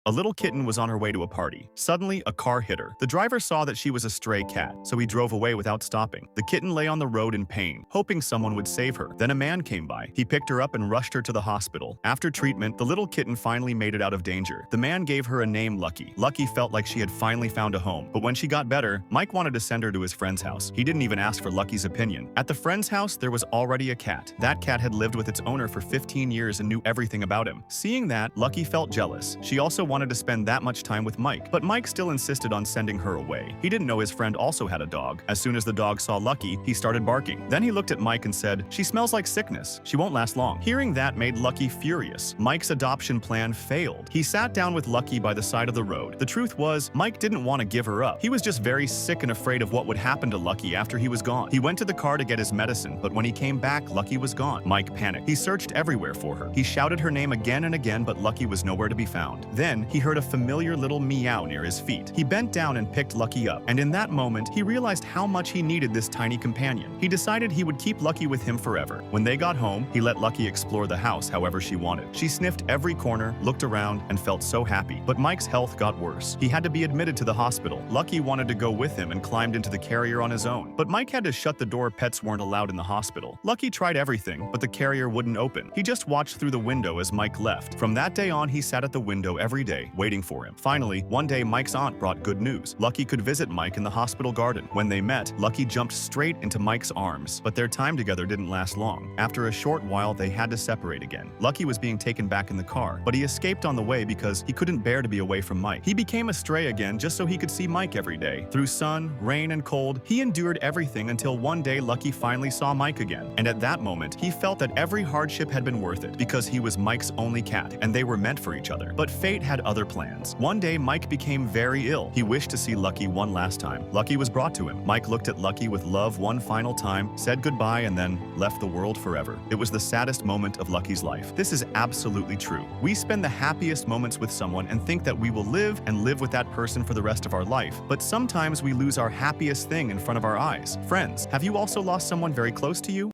A little kitten was on her way to a party. Suddenly, a car hit her. The driver saw that she was a stray cat, so he drove away without stopping. The kitten lay on the road in pain, hoping someone would save her. Then a man came by. He picked her up and rushed her to the hospital. After treatment, the little kitten finally made it out of danger. The man gave her a name, Lucky. Lucky felt like she had finally found a home. But when she got better, Mike wanted to send her to his friend's house. He didn't even ask for Lucky's opinion. At the friend's house, there was already a cat. That cat had lived with its owner for 15 years and knew everything about him. Seeing that, Lucky felt jealous. She also wanted to spend that much time with Mike, but Mike still insisted on sending her away. He didn't know his friend also had a dog. As soon as the dog saw Lucky, he started barking. Then he looked at Mike and said, "She smells like sickness. She won't last long." Hearing that made Lucky furious. Mike's adoption plan failed. He sat down with Lucky by the side of the road. The truth was, Mike didn't want to give her up. He was just very sick and afraid of what would happen to Lucky after he was gone. He went to the car to get his medicine, but when he came back, Lucky was gone. Mike panicked. He searched everywhere for her. He shouted her name again and again, but Lucky was nowhere to be found. Then he heard a familiar little meow near his feet. He bent down and picked Lucky up, and in that moment, he realized how much he needed this tiny companion. He decided he would keep Lucky with him forever. When they got home, he let Lucky explore the house however she wanted. She sniffed every corner, looked around, and felt so happy. But Mike's health got worse. He had to be admitted to the hospital. Lucky wanted to go with him and climbed into the carrier on his own. But Mike had to shut the door. Pets weren't allowed in the hospital. Lucky tried everything, but the carrier wouldn't open. He just watched through the window as Mike left. From that day on, he sat at the window every day, waiting for him. Finally, one day, Mike's aunt brought good news. Lucky could visit Mike in the hospital garden. When they met, Lucky jumped straight into Mike's arms. But their time together didn't last long. After a short while, they had to separate again. Lucky was being taken back in the car, but he escaped on the way because he couldn't bear to be away from Mike. He became a stray again just so he could see Mike every day. Through sun, rain, and cold, he endured everything until one day Lucky finally saw Mike again. And at that moment, he felt that every hardship had been worth it because he was Mike's only cat, and they were meant for each other. But fate had other plans. One day, Mike became very ill. He wished to see Lucky one last time. Lucky was brought to him. Mike looked at Lucky with love one final time, said goodbye, and then left the world forever. It was the saddest moment of Lucky's life. This is absolutely true. We spend the happiest moments with someone and think that we will live with that person for the rest of our life. But sometimes we lose our happiest thing in front of our eyes. Friends, have you also lost someone very close to you?